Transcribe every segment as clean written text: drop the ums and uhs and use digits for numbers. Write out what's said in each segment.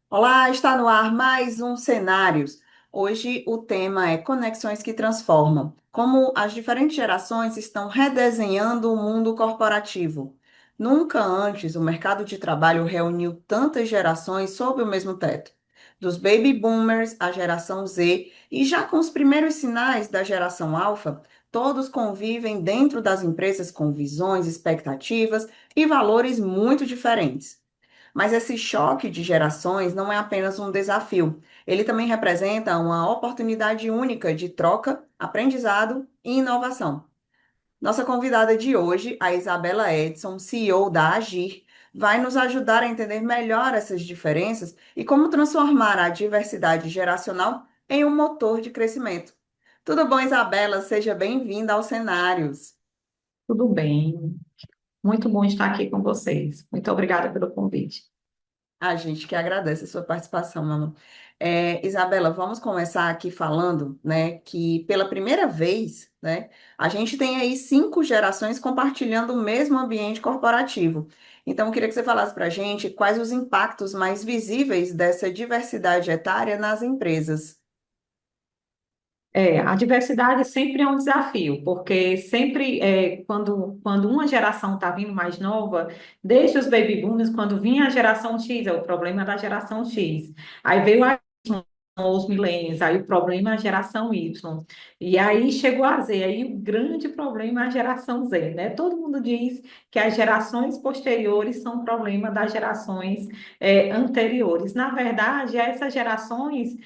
Olá, está no ar mais um Cenários. Hoje o tema é Conexões que Transformam. Como as diferentes gerações estão redesenhando o mundo corporativo. Nunca antes o mercado de trabalho reuniu tantas gerações sob o mesmo teto. Dos baby boomers à geração Z e já com os primeiros sinais da geração alfa, todos convivem dentro das empresas com visões, expectativas e valores muito diferentes. Mas esse choque de gerações não é apenas um desafio, ele também representa uma oportunidade única de troca, aprendizado e inovação. Nossa convidada de hoje, a Isabela Edson, CEO da Agir, vai nos ajudar a entender melhor essas diferenças e como transformar a diversidade geracional em um motor de crescimento. Tudo bom, Isabela? Seja bem-vinda aos Cenários. Tudo bem, muito bom estar aqui com vocês. Muito obrigada pelo convite. A gente que agradece a sua participação, Manu. Isabela, vamos começar aqui falando, né, que pela primeira vez, né, a gente tem aí 5 gerações compartilhando o mesmo ambiente corporativo. Então, eu queria que você falasse para a gente quais os impactos mais visíveis dessa diversidade etária nas empresas. A diversidade sempre é um desafio, porque sempre quando uma geração está vindo mais nova, desde os baby boomers, quando vinha a geração X, é o problema da geração X. Aí veio a os milênios, aí o problema é a geração Y. E aí chegou a Z, aí o grande problema é a geração Z, né? Todo mundo diz que as gerações posteriores são problema das gerações anteriores. Na verdade, essas gerações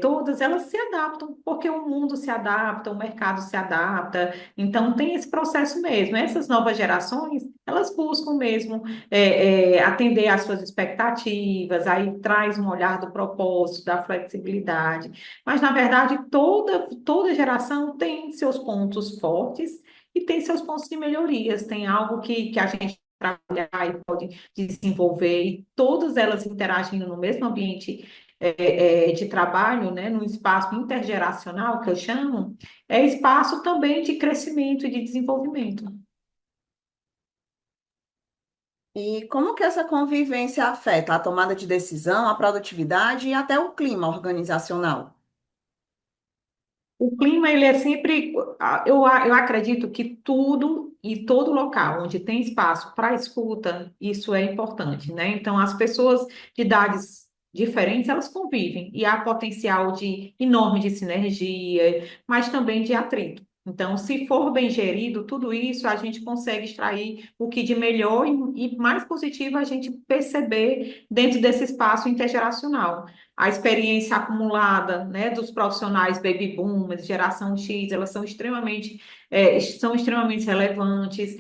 todas elas se adaptam, porque o mundo se adapta, o mercado se adapta, então tem esse processo mesmo. Essas novas gerações, elas buscam mesmo atender às suas expectativas, aí traz um olhar do propósito, da flexibilidade, mas na verdade toda geração tem seus pontos fortes e tem seus pontos de melhorias, tem algo que a gente trabalhar e pode desenvolver, e todas elas interagindo no mesmo ambiente de trabalho, né, num espaço intergeracional, que eu chamo, é espaço também de crescimento e de desenvolvimento. E como que essa convivência afeta a tomada de decisão, a produtividade e até o clima organizacional? O clima, ele é sempre, eu acredito que tudo e todo local onde tem espaço para escuta, isso é importante, né? Então, as pessoas de idades diferentes, elas convivem e há potencial de enorme de sinergia, mas também de atrito. Então, se for bem gerido, tudo isso a gente consegue extrair o que de melhor e mais positivo a gente perceber dentro desse espaço intergeracional. A experiência acumulada, né, dos profissionais baby boomers, geração X, elas são extremamente relevantes,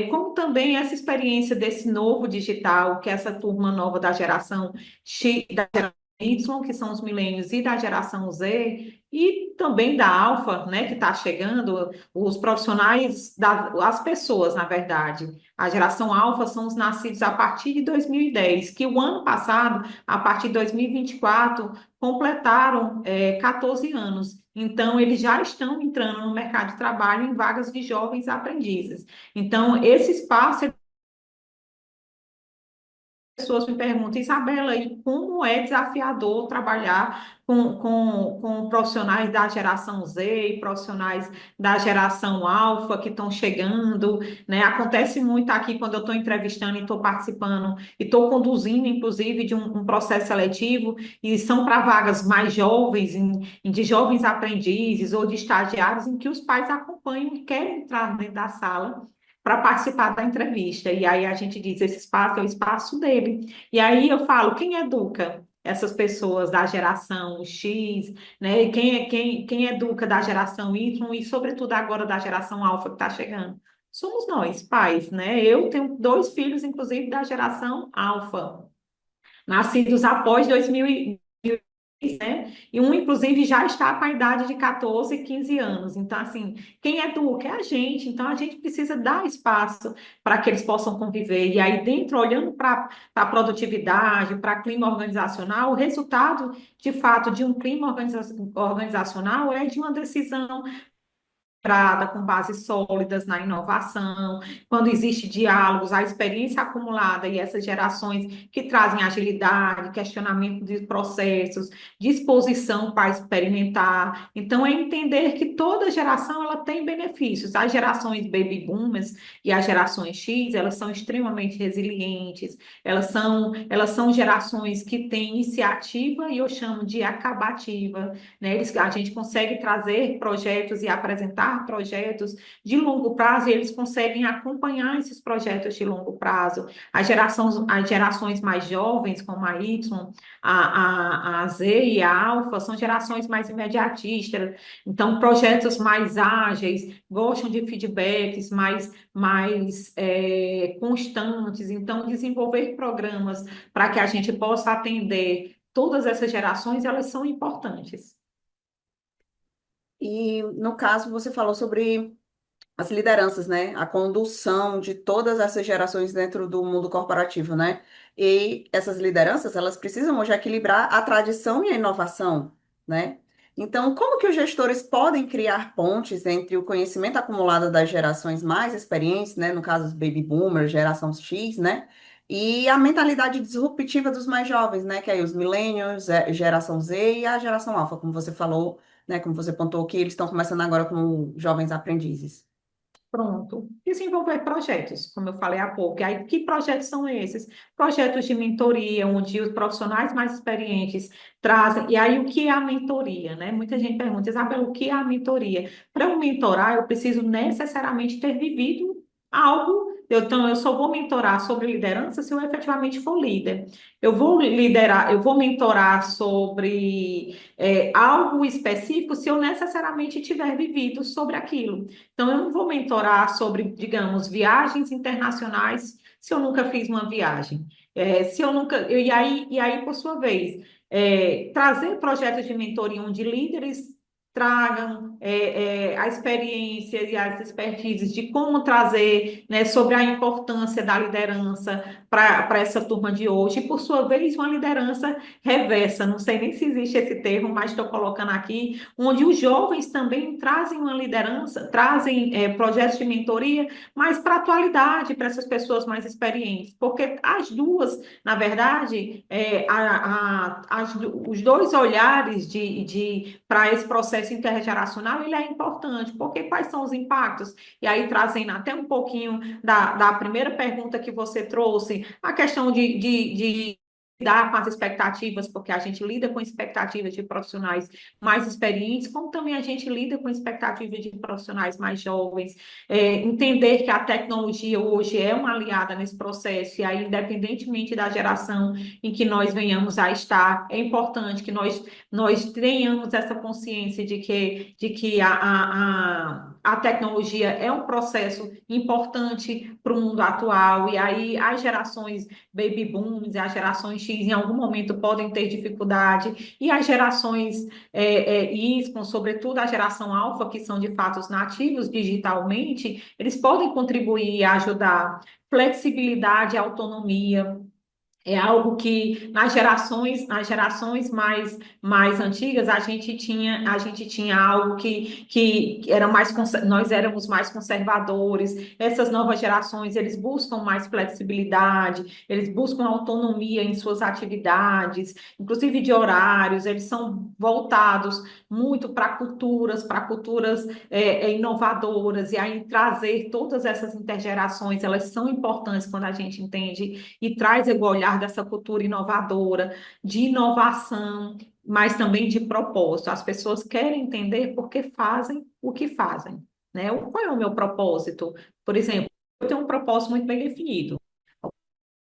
como também essa experiência desse novo digital, que é essa turma nova da geração X, da geração Y, que são os milênios, e da geração Z, e também da Alfa, né, que está chegando, os profissionais, as pessoas, na verdade. A geração Alfa são os nascidos a partir de 2010, que o ano passado, a partir de 2024, completaram 14 anos. Então, eles já estão entrando no mercado de trabalho em vagas de jovens aprendizes. Então, esse espaço pessoas me perguntam, Isabela, e como é desafiador trabalhar com profissionais da geração Z e profissionais da geração alfa que estão chegando, né? Acontece muito aqui quando eu estou entrevistando e estou participando e estou conduzindo, inclusive, de um processo seletivo, e são para vagas mais jovens, de jovens aprendizes ou de estagiários, em que os pais acompanham e querem entrar dentro da sala para participar da entrevista. E aí a gente diz, esse espaço é o espaço dele. E aí eu falo, quem educa essas pessoas da geração X, né? E quem educa da geração Y e, sobretudo, agora da geração Alfa que está chegando? Somos nós, pais, né? Eu tenho 2 filhos, inclusive, da geração Alfa, nascidos após 2000, né? E um, inclusive, já está com a idade de 14, 15 anos. Então, assim, quem educa é a gente. Então, a gente precisa dar espaço para que eles possam conviver. E aí, dentro, olhando para a produtividade, para clima organizacional, o resultado, de fato, de um clima organizacional é de uma decisão com bases sólidas na inovação, quando existe diálogos, a experiência acumulada e essas gerações que trazem agilidade, questionamento de processos, disposição para experimentar. Então, é entender que toda geração ela tem benefícios. As gerações baby boomers e as gerações X, elas são extremamente resilientes, elas são gerações que têm iniciativa e eu chamo de acabativa, né? A gente consegue trazer projetos e apresentar projetos de longo prazo e eles conseguem acompanhar esses projetos de longo prazo. As gerações mais jovens, como a Y, a Z e a Alfa, são gerações mais imediatistas, então projetos mais ágeis, gostam de feedbacks mais constantes, então desenvolver programas para que a gente possa atender todas essas gerações, elas são importantes. E, no caso, você falou sobre as lideranças, né? A condução de todas essas gerações dentro do mundo corporativo, né? E essas lideranças, elas precisam hoje equilibrar a tradição e a inovação, né? Então, como que os gestores podem criar pontes entre o conhecimento acumulado das gerações mais experientes, né? No caso, os baby boomers, geração X, né? E a mentalidade disruptiva dos mais jovens, né? Que é aí os millennials, geração Z e a geração alfa, como você falou, né? Como você pontuou que eles estão começando agora como jovens aprendizes. Pronto. Desenvolver projetos, como eu falei há pouco. E aí, que projetos são esses? Projetos de mentoria, onde os profissionais mais experientes trazem. E aí, o que é a mentoria, né? Muita gente pergunta, Isabela, o que é a mentoria? Para eu mentorar, eu preciso necessariamente ter vivido algo. Então, eu só vou mentorar sobre liderança se eu efetivamente for líder. Eu vou liderar, eu vou mentorar sobre algo específico se eu necessariamente tiver vivido sobre aquilo. Então, eu não vou mentorar sobre, digamos, viagens internacionais se eu nunca fiz uma viagem. Se eu nunca. E aí, por sua vez, trazer projetos de mentoria onde líderes tragam a experiência e as expertises de como trazer, né, sobre a importância da liderança para essa turma de hoje, e por sua vez, uma liderança reversa, não sei nem se existe esse termo, mas estou colocando aqui, onde os jovens também trazem uma liderança, trazem projetos de mentoria, mas para a atualidade, para essas pessoas mais experientes, porque as duas, na verdade, os dois olhares para esse processo intergeracional, ele é importante, porque quais são os impactos? E aí, trazendo até um pouquinho da primeira pergunta que você trouxe, a questão de lidar com as expectativas, porque a gente lida com expectativas de profissionais mais experientes, como também a gente lida com expectativas de profissionais mais jovens, entender que a tecnologia hoje é uma aliada nesse processo, e aí, independentemente da geração em que nós venhamos a estar, é importante que nós tenhamos essa consciência de que a tecnologia é um processo importante para o mundo atual, e aí as gerações baby booms e as gerações X em algum momento podem ter dificuldade, e as gerações Y, sobretudo a geração alfa, que são de fato os nativos digitalmente, eles podem contribuir e ajudar. Flexibilidade e autonomia, é algo que nas gerações mais antigas a gente tinha algo que era nós éramos mais conservadores. Essas novas gerações, eles buscam mais flexibilidade, eles buscam autonomia em suas atividades, inclusive de horários, eles são voltados muito para culturas inovadoras, e aí trazer todas essas intergerações, elas são importantes quando a gente entende e traz o olhar dessa cultura inovadora, de inovação, mas também de propósito. As pessoas querem entender por que fazem o que fazem, né? Qual é o meu propósito? Por exemplo, eu tenho um propósito muito bem definido.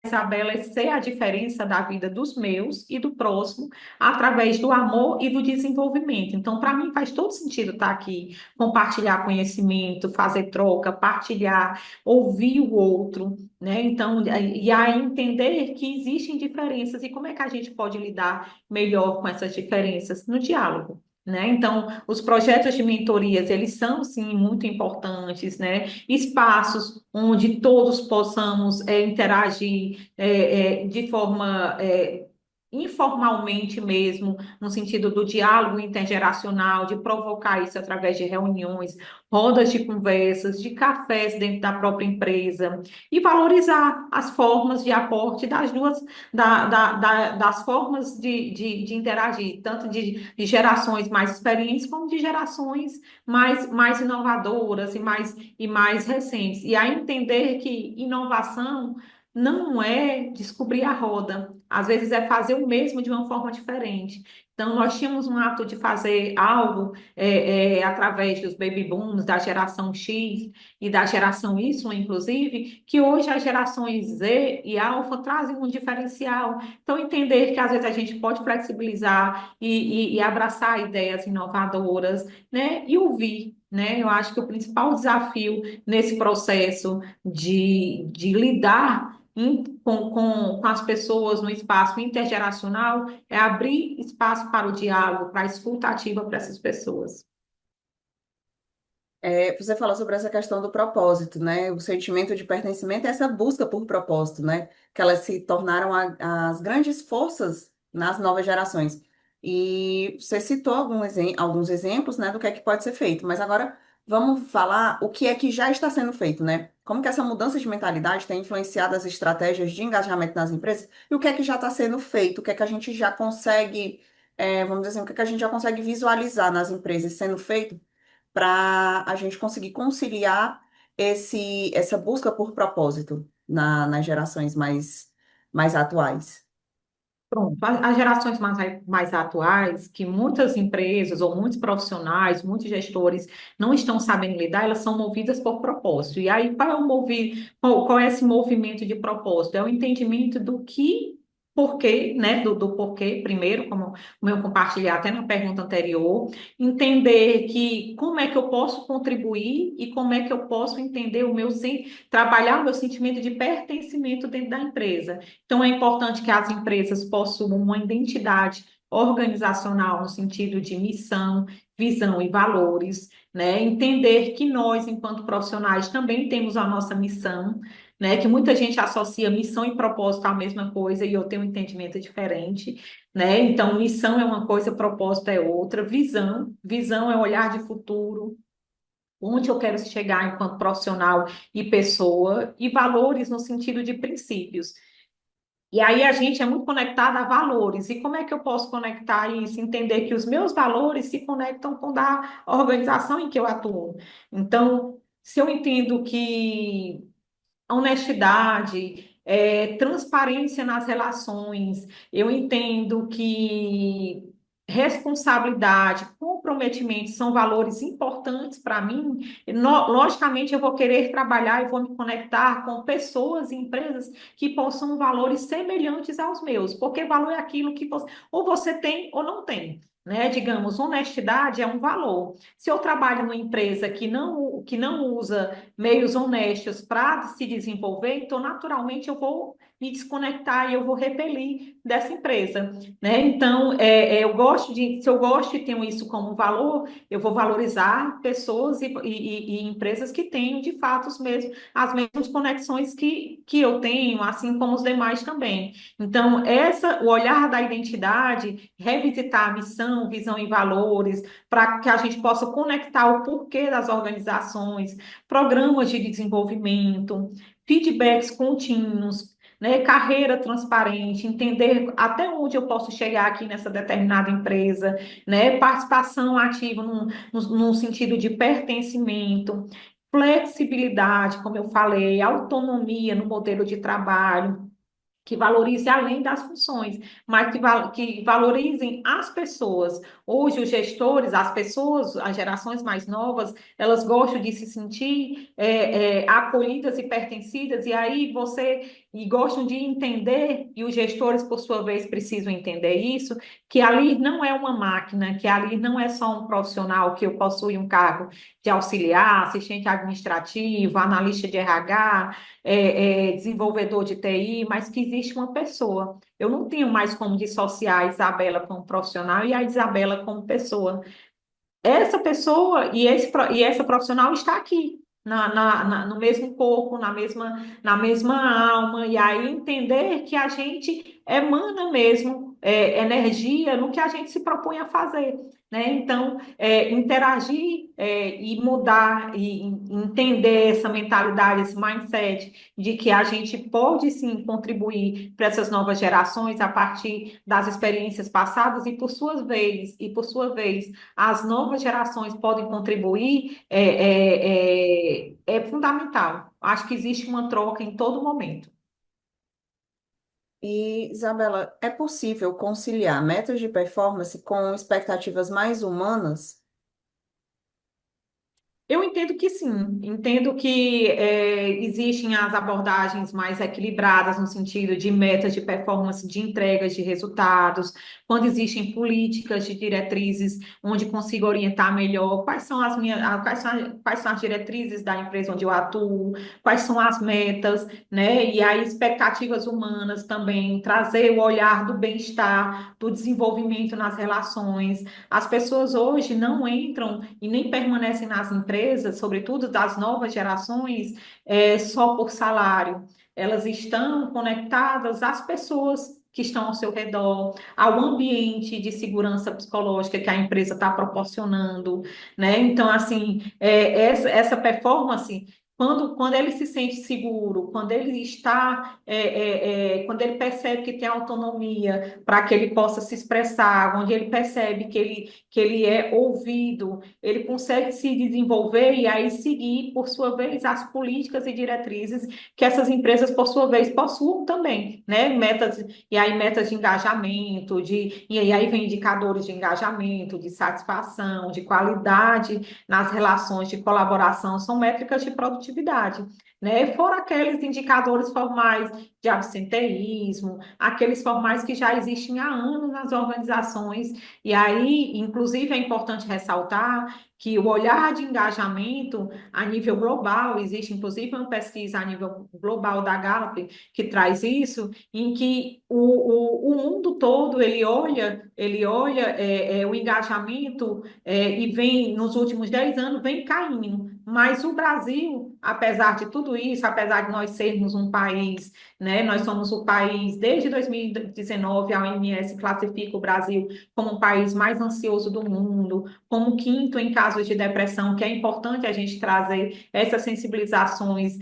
Isabela, é ser a diferença da vida dos meus e do próximo através do amor e do desenvolvimento. Então, para mim, faz todo sentido estar aqui, compartilhar conhecimento, fazer troca, partilhar, ouvir o outro, né? Então, e aí entender que existem diferenças e como é que a gente pode lidar melhor com essas diferenças no diálogo. Né? Então, os projetos de mentorias, eles são, sim, muito importantes, né? Espaços onde todos possamos interagir de forma informalmente mesmo, no sentido do diálogo intergeracional, de provocar isso através de reuniões, rodas de conversas, de cafés dentro da própria empresa, e valorizar as formas de aporte das duas, das formas de interagir, tanto de gerações mais experientes, como de gerações mais inovadoras e mais recentes. E aí entender que inovação não é descobrir a roda, às vezes é fazer o mesmo de uma forma diferente. Então, nós tínhamos um ato de fazer algo através dos baby booms, da geração X e da geração Y, inclusive, que hoje as gerações Z e Alfa trazem um diferencial. Então, entender que às vezes a gente pode flexibilizar e abraçar ideias inovadoras, né? E ouvir. Né? Eu acho que o principal desafio nesse processo de lidar com as pessoas no espaço intergeracional é abrir espaço para o diálogo, para a escuta ativa para essas pessoas. Você falou sobre essa questão do propósito, né? O sentimento de pertencimento é essa busca por propósito, né? Que elas se tornaram as grandes forças nas novas gerações. E você citou alguns exemplos, né, do que é que pode ser feito. Mas agora vamos falar o que é que já está sendo feito, né? Como que essa mudança de mentalidade tem influenciado as estratégias de engajamento nas empresas e o que é que já está sendo feito, o que é que a gente já consegue, vamos dizer assim, o que é que a gente já consegue visualizar nas empresas sendo feito para a gente conseguir conciliar essa busca por propósito nas gerações mais atuais. Pronto, as gerações mais atuais, que muitas empresas ou muitos profissionais, muitos gestores não estão sabendo lidar, elas são movidas por propósito. E aí, qual é esse movimento de propósito? É o entendimento do que, porquê, né? Do porquê, primeiro, como eu compartilhei até na pergunta anterior, entender que como é que eu posso contribuir e como é que eu posso entender trabalhar o meu sentimento de pertencimento dentro da empresa. Então, é importante que as empresas possuam uma identidade organizacional no sentido de missão, visão e valores, né? Entender que nós, enquanto profissionais, também temos a nossa missão, né? Que muita gente associa missão e propósito à mesma coisa e eu tenho um entendimento diferente, né? Então, missão é uma coisa, propósito é outra, visão é olhar de futuro, onde eu quero chegar enquanto profissional e pessoa, e valores no sentido de princípios. E aí a gente é muito conectado a valores. E como é que eu posso conectar isso? Entender que os meus valores se conectam com o da organização em que eu atuo. Então, se eu entendo que a honestidade, transparência nas relações. Eu entendo que responsabilidade, comprometimento são valores importantes para mim. Logicamente, eu vou querer trabalhar e vou me conectar com pessoas e empresas que possam valores semelhantes aos meus, porque valor é aquilo que você ou você tem ou não tem. Né? Digamos, honestidade é um valor. Se eu trabalho numa empresa que não usa meios honestos para se desenvolver, então naturalmente eu vou me desconectar e eu vou repelir dessa empresa, né? Então, se eu gosto e tenho isso como valor, eu vou valorizar pessoas e empresas que tenham de fato as mesmas conexões que eu tenho, assim como os demais também. Então, o olhar da identidade, revisitar a missão, visão e valores, para que a gente possa conectar o porquê das organizações, programas de desenvolvimento, feedbacks contínuos, né, carreira transparente, entender até onde eu posso chegar aqui nessa determinada empresa, né, participação ativa num sentido de pertencimento, flexibilidade, como eu falei, autonomia no modelo de trabalho, que valorize além das funções, mas que valorizem as pessoas. Hoje, os gestores, as pessoas, as gerações mais novas, elas gostam de se sentir acolhidas e pertencidas, e gostam de entender, e os gestores, por sua vez, precisam entender isso, que ali não é uma máquina, que ali não é só um profissional que eu possui um cargo de auxiliar, assistente administrativo, analista de RH, desenvolvedor de TI, mas que existe uma pessoa. Eu não tenho mais como dissociar a Isabela como profissional e a Isabela como pessoa. Essa pessoa e essa profissional está aqui, no mesmo corpo, na mesma alma, e aí entender que a gente emana mesmo energia no que a gente se propõe a fazer. Né? Então, interagir e mudar e entender essa mentalidade, esse mindset de que a gente pode sim contribuir para essas novas gerações a partir das experiências passadas e por sua vez, as novas gerações podem contribuir é fundamental. Acho que existe uma troca em todo momento. E, Isabela, é possível conciliar metas de performance com expectativas mais humanas? Eu entendo que sim, entendo que existem as abordagens mais equilibradas no sentido de metas de performance, de entregas de resultados, quando existem políticas de diretrizes onde consigo orientar melhor quais são as minhas, quais são as diretrizes da empresa onde eu atuo, quais são as metas, né? E aí expectativas humanas também, trazer o olhar do bem-estar, do desenvolvimento nas relações. As pessoas hoje não entram e nem permanecem nas empresas, sobretudo das novas gerações, só por salário. Elas estão conectadas às pessoas que estão ao seu redor, ao ambiente de segurança psicológica que a empresa está proporcionando, né? Então, assim, essa performance, quando ele se sente seguro, quando ele está, quando ele percebe que tem autonomia para que ele possa se expressar, onde ele percebe que ele é ouvido, ele consegue se desenvolver e aí seguir, por sua vez, as políticas e diretrizes que essas empresas, por sua vez, possuam também, né? Metas, e aí metas de engajamento, e aí vem indicadores de engajamento, de satisfação, de qualidade nas relações de colaboração, são métricas de produtividade. Né? Fora aqueles indicadores formais de absenteísmo, aqueles formais que já existem há anos nas organizações, e aí, inclusive, é importante ressaltar que o olhar de engajamento a nível global, existe inclusive uma pesquisa a nível global da Gallup que traz isso, em que o mundo todo ele olha o engajamento e vem, nos últimos 10 anos, vem caindo. Mas o Brasil, apesar de tudo isso, apesar de nós sermos um país, né, nós somos o país, desde 2019, a OMS classifica o Brasil como o país mais ansioso do mundo, como quinto em casos de depressão, que é importante a gente trazer essas sensibilizações,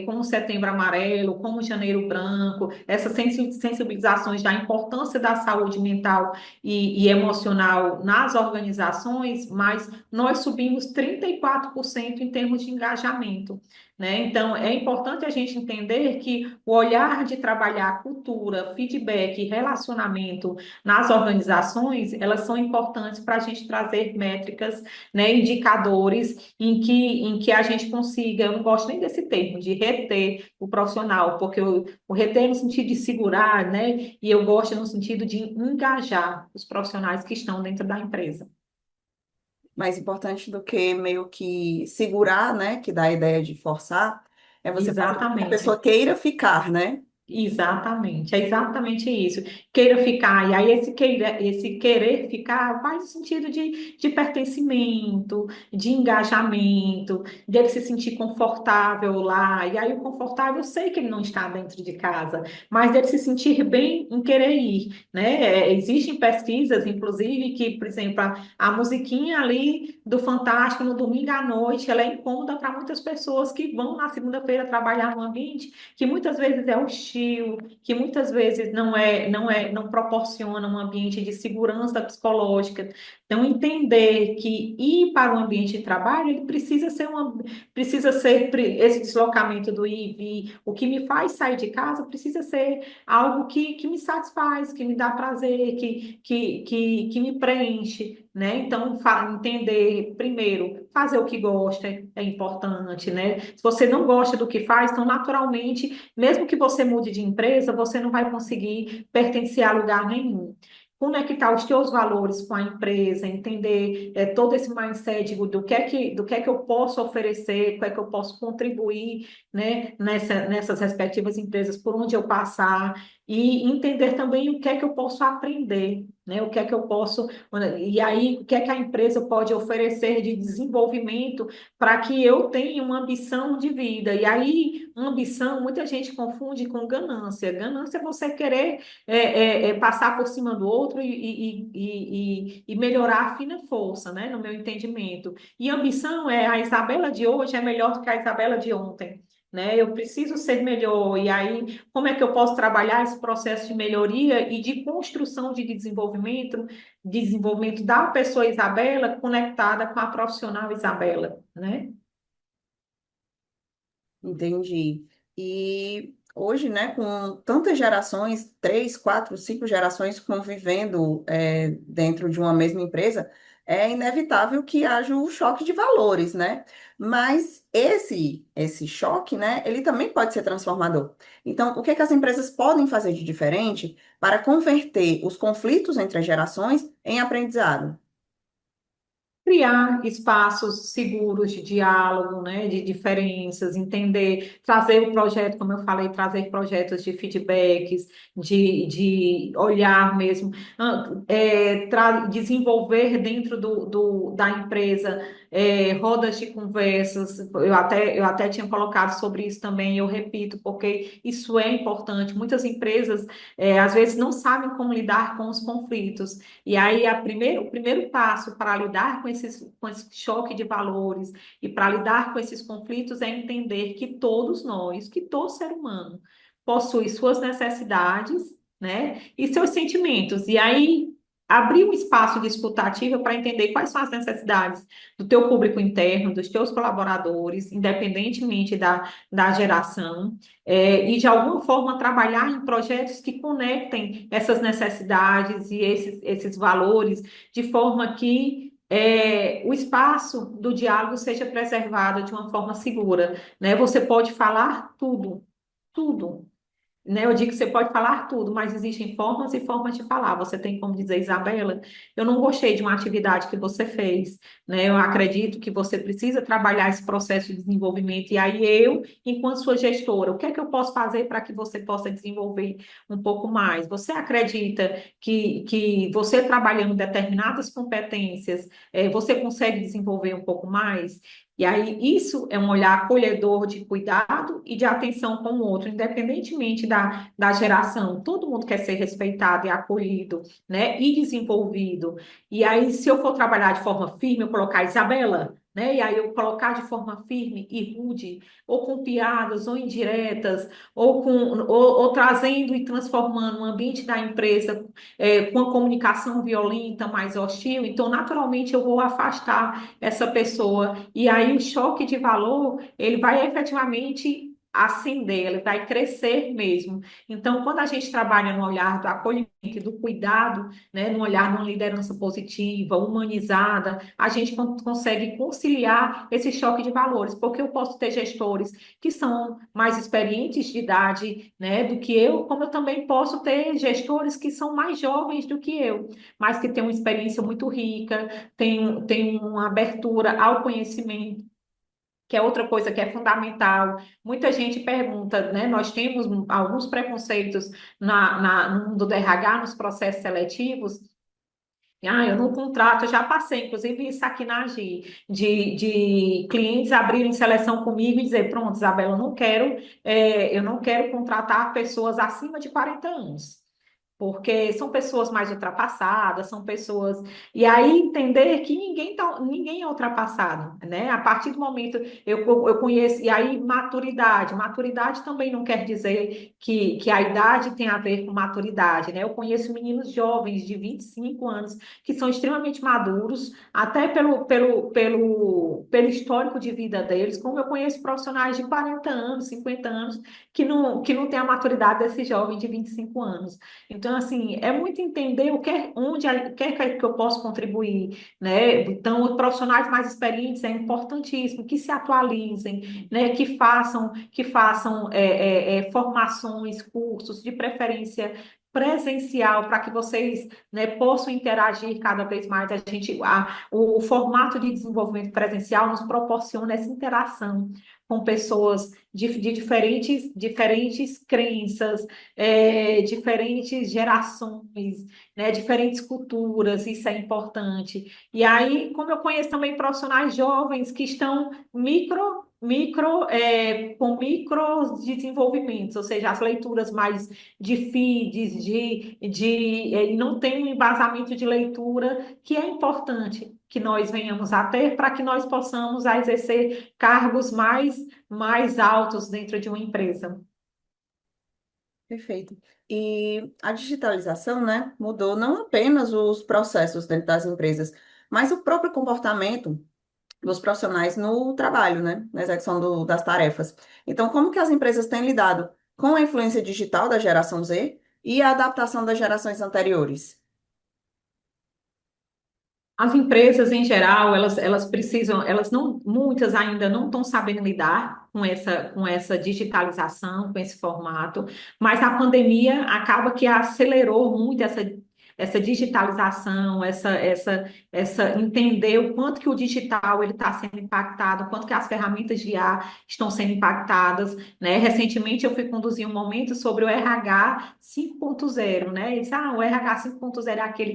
como o Setembro Amarelo, como o Janeiro Branco, essas sensibilizações da importância da saúde mental e emocional nas organizações, mas nós subimos 34% em termos de engajamento. Né? Então, é importante a gente entender que o olhar de trabalhar cultura, feedback e relacionamento nas organizações, elas são importantes para a gente trazer métricas, né, indicadores em que a gente consiga, eu não gosto nem desse termo, de reter o profissional, porque o reter no sentido de segurar, né, e eu gosto no sentido de engajar os profissionais que estão dentro da empresa. Mais importante do que meio que segurar, né? Que dá a ideia de forçar, é você fazer com que a pessoa Exatamente. queira ficar, né? Exatamente, é exatamente isso. Queira ficar, e aí esse querer ficar faz o sentido de pertencimento, de engajamento, dele se sentir confortável lá. E aí o confortável, eu sei que ele não está dentro de casa, mas dele se sentir bem em querer ir, né? Existem pesquisas, inclusive, que, por exemplo, a musiquinha ali do Fantástico no domingo à noite, ela é incômoda para muitas pessoas que vão na segunda-feira trabalhar no ambiente que muitas vezes é hostil, que muitas vezes não proporciona um ambiente de segurança psicológica. Então, entender que ir para o ambiente de trabalho, ele precisa ser esse deslocamento do ir e vir, o que me faz sair de casa precisa ser algo que me satisfaz, que me dá prazer, que me preenche, né? Então, entender, primeiro, fazer o que gosta é importante, né? Se você não gosta do que faz, então, naturalmente, mesmo que você mude de empresa, você não vai conseguir pertencer a lugar nenhum. Conectar os teus valores com a empresa, entender todo esse mindset do que é que eu posso oferecer, o que é que eu posso contribuir, né, nessas respectivas empresas por onde eu passar. e entender também o que é que eu posso aprender, né? O que é que eu posso, e aí o que é que a empresa pode oferecer de desenvolvimento para que eu tenha uma ambição de vida. E aí, ambição, muita gente confunde com ganância. Ganância é você querer passar por cima do outro e melhorar a fina força, né? No meu entendimento. E ambição é a Isabela de hoje é melhor do que a Isabela de ontem. Né? Eu preciso ser melhor, e aí como é que eu posso trabalhar esse processo de melhoria e de construção de desenvolvimento da pessoa Isabela conectada com a profissional Isabela, né? Entendi. E hoje, né, com tantas gerações, 3, 4, 5 gerações convivendo dentro de uma mesma empresa, é inevitável que haja um choque de valores, né? Mas esse choque, né, ele também pode ser transformador. Então, o que é que as empresas podem fazer de diferente para converter os conflitos entre as gerações em aprendizado? Criar espaços seguros de diálogo, né, de diferenças, entender, trazer o projeto, como eu falei, trazer projetos de feedbacks, de olhar mesmo, desenvolver dentro da empresa rodas de conversas. Eu até tinha colocado sobre isso também, eu repito, porque isso é importante. Muitas empresas, às vezes, não sabem como lidar com os conflitos. E aí, o primeiro passo para lidar com esse choque de valores e para lidar com esses conflitos é entender que todos nós, que todo ser humano, possui suas necessidades, né, e seus sentimentos. E aí, abrir um espaço de escutativa para entender quais são as necessidades do teu público interno, dos teus colaboradores, independentemente da geração, e de alguma forma trabalhar em projetos que conectem essas necessidades e esses valores de forma que o espaço do diálogo seja preservado de uma forma segura, né? Você pode falar tudo, tudo, né? Eu digo que você pode falar tudo, mas existem formas e formas de falar. Você tem como dizer, Isabela, eu não gostei de uma atividade que você fez, né? Eu acredito que você precisa trabalhar esse processo de desenvolvimento. E aí eu, enquanto sua gestora, o que é que eu posso fazer para que você possa desenvolver um pouco mais? Você acredita que você trabalhando determinadas competências, você consegue desenvolver um pouco mais? E aí, isso é um olhar acolhedor de cuidado e de atenção com o outro, independentemente da geração. Todo mundo quer ser respeitado e acolhido, né? E desenvolvido. E aí, se eu for trabalhar de forma firme, eu colocar Isabela, né? E aí eu colocar de forma firme e rude, ou com piadas, ou indiretas, ou trazendo e transformando o ambiente da empresa com a comunicação violenta, mais hostil, então naturalmente eu vou afastar essa pessoa e aí o choque de valor, ele vai efetivamente ascender, ele vai crescer mesmo. Então, quando a gente trabalha no olhar do acolhimento e do cuidado, né, no olhar de uma liderança positiva, humanizada, a gente consegue conciliar esse choque de valores, porque eu posso ter gestores que são mais experientes de idade, né, do que eu, como eu também posso ter gestores que são mais jovens do que eu, mas que têm uma experiência muito rica, tem uma abertura ao conhecimento, que é outra coisa que é fundamental. Muita gente pergunta, né? Nós temos alguns preconceitos no mundo do RH, nos processos seletivos. Eu não contrato, eu já passei, inclusive isso aqui na AGI, de clientes abrirem seleção comigo e dizer, pronto, Isabela, eu não quero contratar pessoas acima de 40 anos porque são pessoas mais ultrapassadas, são pessoas. E aí entender que ninguém é ultrapassado, né? A partir do momento eu conheço, e aí maturidade. Maturidade também não quer dizer que a idade tem a ver com maturidade, né? Eu conheço meninos jovens de 25 anos que são extremamente maduros, até pelo histórico de vida deles, como eu conheço profissionais de 40 anos, 50 anos, que não têm a maturidade desse jovem de 25 anos. Então, assim, é muito entender o que é que eu posso contribuir, né? Então, os profissionais mais experientes é importantíssimo que se atualizem, né? Que façam formações, cursos, de preferência presencial para que vocês, né, possam interagir cada vez mais. O formato de desenvolvimento presencial nos proporciona essa interação com pessoas de diferentes crenças, diferentes gerações, né, diferentes culturas, isso é importante. E aí, como eu conheço também profissionais jovens que estão com micro desenvolvimentos, ou seja, as leituras mais de feeds, e não tem um embasamento de leitura que é importante que nós venhamos a ter para que nós possamos a exercer cargos mais altos dentro de uma empresa. Perfeito. E a digitalização, né, mudou não apenas os processos dentro das empresas, mas o próprio comportamento dos profissionais no trabalho, né, na execução das tarefas. Então, como que as empresas têm lidado com a influência digital da geração Z e a adaptação das gerações anteriores? As empresas, em geral, elas precisam, elas não, muitas ainda não estão sabendo lidar com essa digitalização, com esse formato, mas a pandemia acaba que acelerou muito essa digitalização, entender o quanto que o digital ele está sendo impactado, o quanto que as ferramentas de IA estão sendo impactadas, né? Recentemente eu fui conduzir um momento sobre o RH 5.0, né? E disse, o RH 5.0 é aquele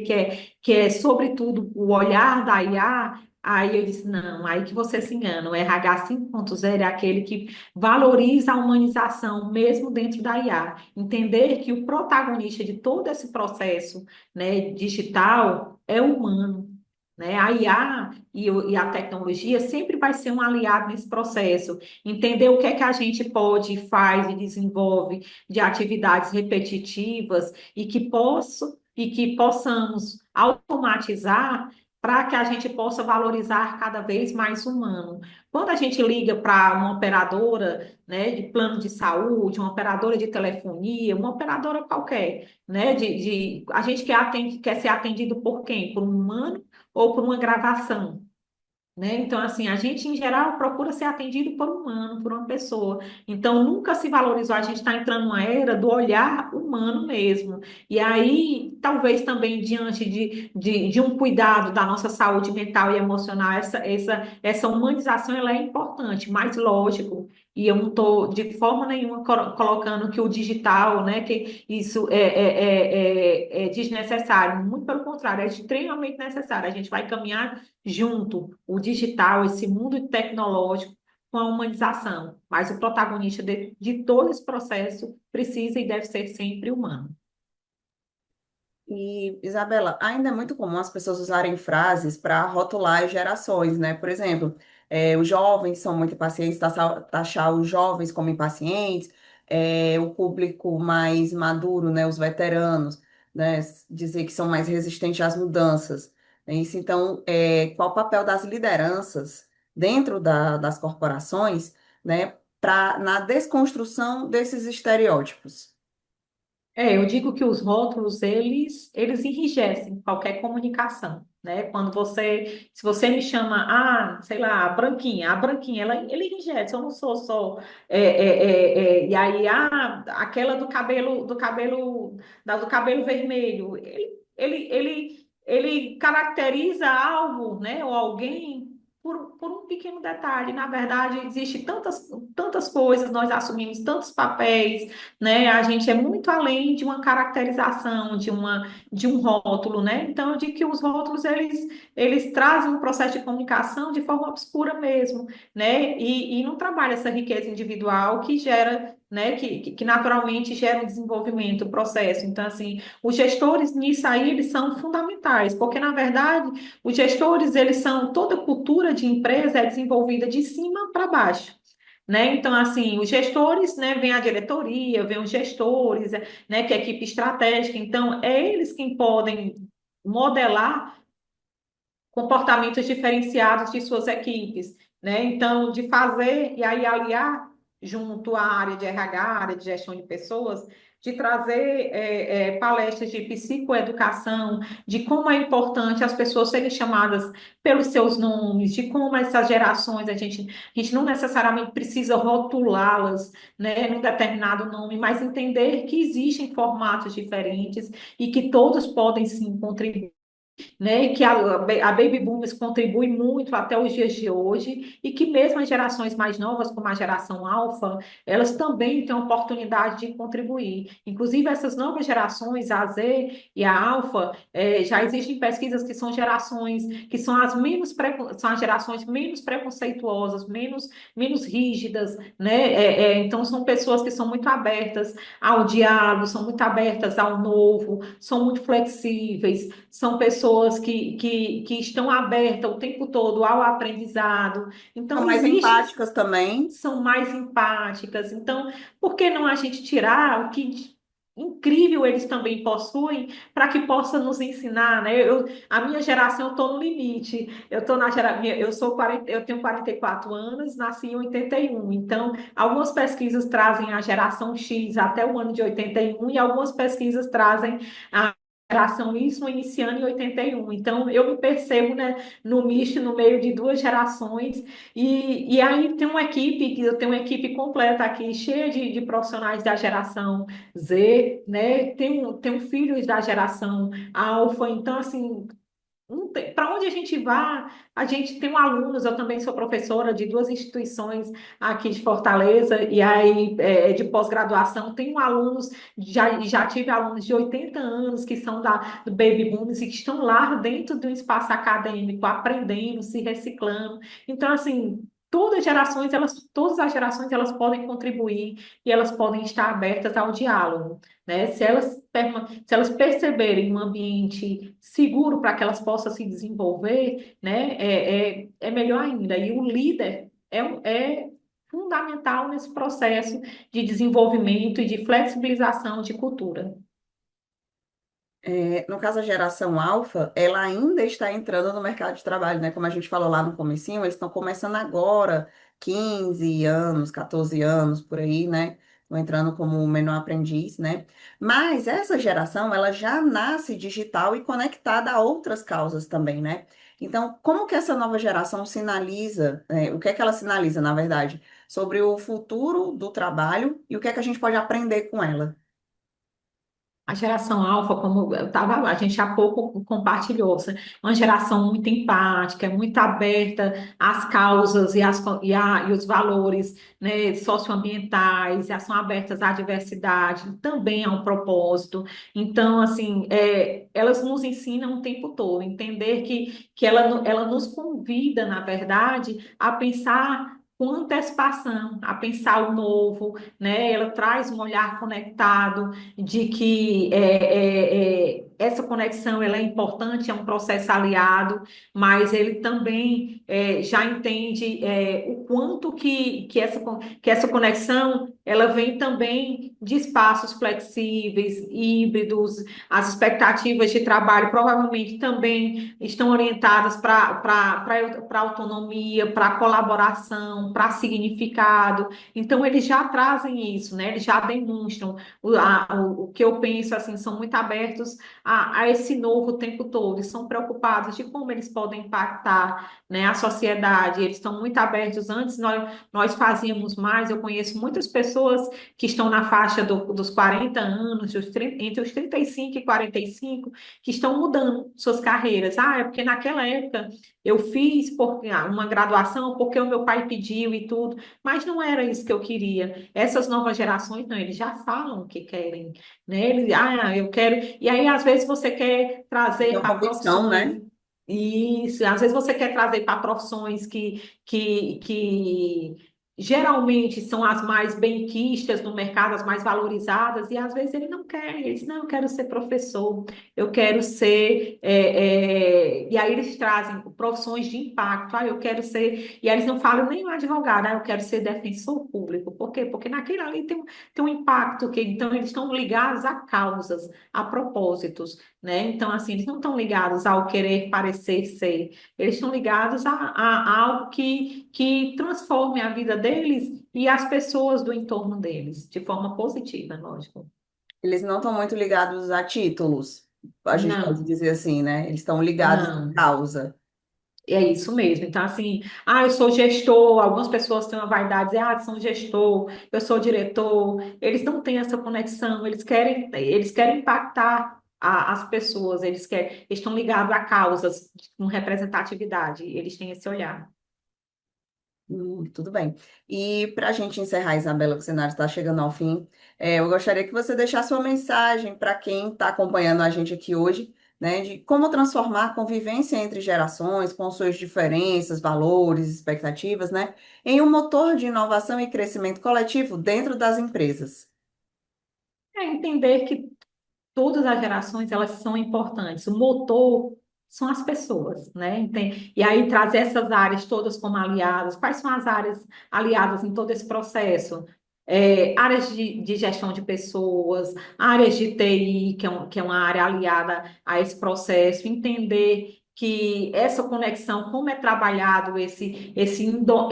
que é, sobretudo, o olhar da IA. Aí eu disse, não, aí que você se engana. O RH 5.0 é aquele que valoriza a humanização, mesmo dentro da IA. Entender que o protagonista de todo esse processo, né, digital é humano. Né? A IA e a tecnologia sempre vai ser um aliado nesse processo. Entender o que é que a gente pode, faz e desenvolve de atividades repetitivas e que possamos automatizar para que a gente possa valorizar cada vez mais o humano. Quando a gente liga para uma operadora, né, de plano de saúde, uma operadora de telefonia, uma operadora qualquer, né, a gente quer ser atendido por quem? Por um humano ou por uma gravação? Né? Então, assim, a gente, em geral, procura ser atendido por um humano, por uma pessoa. Então, nunca se valorizou. A gente está entrando numa era do olhar humano mesmo. E aí, talvez também, diante de um cuidado da nossa saúde mental e emocional, essa humanização ela é importante, mas lógico. E eu não estou de forma nenhuma colocando que o digital, né, que isso é desnecessário. Muito pelo contrário, é extremamente necessário. A gente vai caminhar junto o digital, esse mundo tecnológico, com a humanização. Mas o protagonista de todo esse processo precisa e deve ser sempre humano. E, Isabela, ainda é muito comum as pessoas usarem frases para rotular as gerações, né? Por exemplo, os jovens são muito impacientes, taxar os jovens como impacientes, o público mais maduro, né? Os veteranos, né? Dizer que são mais resistentes às mudanças. É isso, então, qual o papel das lideranças dentro das corporações, né? Na desconstrução desses estereótipos? Eu digo que os rótulos, eles enrijecem qualquer comunicação, né? Se você me chama, sei lá, a branquinha, ela enrijece, eu não sou só, e aí, aquela do cabelo vermelho, ele caracteriza algo, né, ou alguém por um pequeno detalhe. Na verdade, existe tantas coisas, nós assumimos tantos papéis, né? A gente é muito além de uma caracterização, de um rótulo, né? Então, eu digo que os rótulos, eles trazem um processo de comunicação de forma obscura mesmo, né? E não trabalha essa riqueza individual que gera, né? Que naturalmente gera um desenvolvimento, um processo. Então, assim, os gestores nisso aí, eles são fundamentais, porque, na verdade, os gestores, eles são, toda cultura de empresa é desenvolvida de cima para baixo. Né? Então, assim, os gestores, né, vem a diretoria, vem os gestores, né, que é a equipe estratégica, então, é eles quem podem modelar comportamentos diferenciados de suas equipes, né? Então, de fazer e aí aliar junto à área de RH, área de gestão de pessoas, de trazer palestras de psicoeducação, de como é importante as pessoas serem chamadas pelos seus nomes, de como essas gerações, a gente não necessariamente precisa rotulá-las, né, num determinado nome, mas entender que existem formatos diferentes e que todos podem sim contribuir, né? E que a Baby Boomers contribui muito até os dias de hoje, e que mesmo as gerações mais novas, como a geração Alfa, elas também têm a oportunidade de contribuir. Inclusive, essas novas gerações, a Z e a Alfa, já existem pesquisas que são gerações que são são as gerações menos preconceituosas, menos rígidas, né? Então, são pessoas que são muito abertas ao diálogo, são muito abertas ao novo, são muito flexíveis, são pessoas que estão abertas o tempo todo ao aprendizado. São Então, mais existem, empáticas também. são mais empáticas. Então, por que não a gente tirar o que incrível eles também possuem para que possa nos ensinar, né? A minha geração, eu estou no limite. Eu tô na gera, eu sou 40, eu tenho 44 anos, nasci em 81. Então, algumas pesquisas trazem a geração X até o ano de 81 e algumas pesquisas trazem a geração Y iniciando em 81. Então, eu me percebo, né, no misto, no meio de duas gerações, e aí tem uma equipe, que eu tenho uma equipe completa aqui, cheia de profissionais da geração Z, né? Tem filhos da geração Alfa, então, assim, para onde a gente vá, a gente tem alunos, eu também sou professora de duas instituições aqui de Fortaleza, e aí de pós-graduação, tenho alunos, já tive alunos de 80 anos que são do Baby Boomers e que estão lá dentro do espaço acadêmico, aprendendo, se reciclando. Então, assim, todas as gerações, elas podem contribuir e elas podem estar abertas ao diálogo, né? Se elas perceberem um ambiente seguro para que elas possam se desenvolver, né, é melhor ainda. E o líder é fundamental nesse processo de desenvolvimento e de flexibilização de cultura. No caso, a geração alfa, ela ainda está entrando no mercado de trabalho, né? Como a gente falou lá no comecinho, eles estão começando agora, 15 anos, 14 anos, por aí, né? Estão entrando como menor aprendiz, né? Mas essa geração, ela já nasce digital e conectada a outras causas também, né? Então, como que essa nova geração sinaliza, o que é que ela sinaliza, na verdade, sobre o futuro do trabalho e o que é que a gente pode aprender com ela? A geração alfa, como a gente há pouco compartilhou, é uma geração muito empática, é muito aberta às causas e os valores, né, socioambientais, já são abertas à diversidade, também a um propósito. Então, assim, elas nos ensinam o tempo todo, entender que ela nos convida, na verdade, a pensar com antecipação, a pensar o novo, né? Ela traz um olhar conectado de que essa conexão ela é importante, é um processo aliado, mas ele também já entende o quanto que essa conexão ela vem também de espaços flexíveis, híbridos, as expectativas de trabalho provavelmente também estão orientadas para autonomia, para colaboração, para significado. Então, eles já trazem isso, né? Eles já demonstram o que eu penso, assim, são muito abertos a esse novo o tempo todo, e são preocupados de como eles podem impactar, né, a sociedade, eles estão muito abertos. Antes nós fazíamos mais, eu conheço muitas pessoas que estão na faixa dos 40 anos, entre os 35 e 45, que estão mudando suas carreiras. É porque naquela época eu fiz uma graduação porque o meu pai pediu e tudo, mas não era isso que eu queria. Essas novas gerações, não, eles já falam o que querem, né? Eles, eu quero. E aí, às vezes, você quer Tem trazer uma para convicção, profissões. né? Isso, às vezes você quer trazer para profissões que geralmente são as mais benquistas no mercado, as mais valorizadas, e às vezes ele não quer, ele diz, não, eu quero ser professor, eu quero ser, e aí eles trazem profissões de impacto, eu quero ser, e aí eles não falam nem o advogado, eu quero ser defensor público, por quê? Porque naquele ali tem um impacto, então eles estão ligados a causas, a propósitos, né? Então, assim, eles não estão ligados ao querer parecer ser, eles estão ligados a algo que transforme a vida deles e as pessoas do entorno deles, de forma positiva, lógico. Eles não estão muito ligados a títulos, a gente pode Não, dizer assim, né? Eles estão ligados à não. causa. É isso mesmo. Então, assim, eu sou gestor. Algumas pessoas têm uma vaidade, dizem, são gestor, eu sou diretor. Eles não têm essa conexão. Eles querem impactar as pessoas. Eles estão ligados a causas com representatividade. Eles têm esse olhar. Tudo bem. E para a gente encerrar, Isabela, que o cenário está chegando ao fim, eu gostaria que você deixasse uma mensagem para quem está acompanhando a gente aqui hoje, né, de como transformar a convivência entre gerações, com suas diferenças, valores, expectativas, né, em um motor de inovação e crescimento coletivo dentro das empresas. É entender que todas as gerações elas são importantes. O motor são as pessoas, né? E aí trazer essas áreas todas como aliadas. Quais são as áreas aliadas em todo esse processo? Áreas de gestão de pessoas, áreas de TI, que é uma área aliada a esse processo, entender que essa conexão, como é trabalhado esse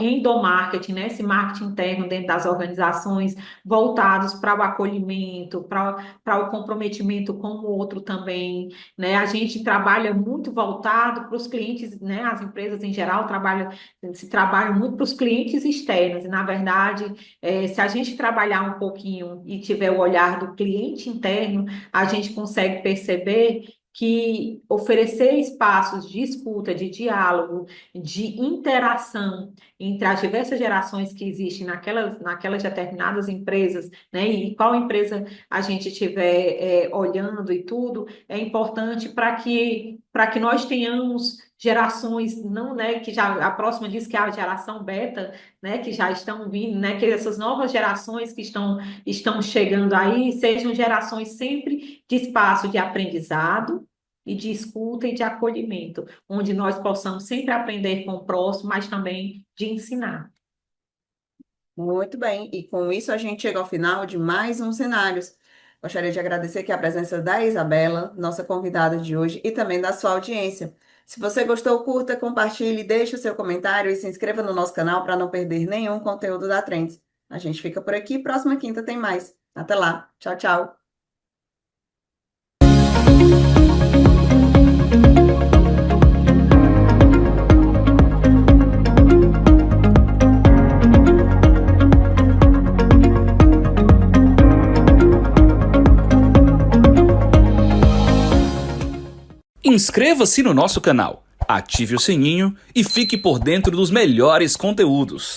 endomarketing, né? Esse marketing interno dentro das organizações, voltados para o acolhimento, para o comprometimento com o outro também, né? A gente trabalha muito voltado para os clientes, né? As empresas em geral se trabalham muito para os clientes externos, e na verdade, se a gente trabalhar um pouquinho e tiver o olhar do cliente interno, a gente consegue perceber que oferecer espaços de escuta, de diálogo, de interação entre as diversas gerações que existem naquelas determinadas empresas, né? E qual empresa a gente estiver olhando e tudo, é importante para que nós tenhamos gerações, não, né, que já a próxima diz que é a geração beta, né, que já estão vindo, né, que essas novas gerações que estão chegando aí sejam gerações sempre de espaço de aprendizado e de escuta e de acolhimento, onde nós possamos sempre aprender com o próximo, mas também de ensinar. Muito bem, e com isso a gente chega ao final de mais um Cenários. Gostaria de agradecer aqui a presença da Isabela, nossa convidada de hoje, e também da sua audiência. Se você gostou, curta, compartilhe, deixe o seu comentário e se inscreva no nosso canal para não perder nenhum conteúdo da Trends. A gente fica por aqui, próxima quinta tem mais. Até lá, tchau, tchau. Inscreva-se no nosso canal, ative o sininho e fique por dentro dos melhores conteúdos.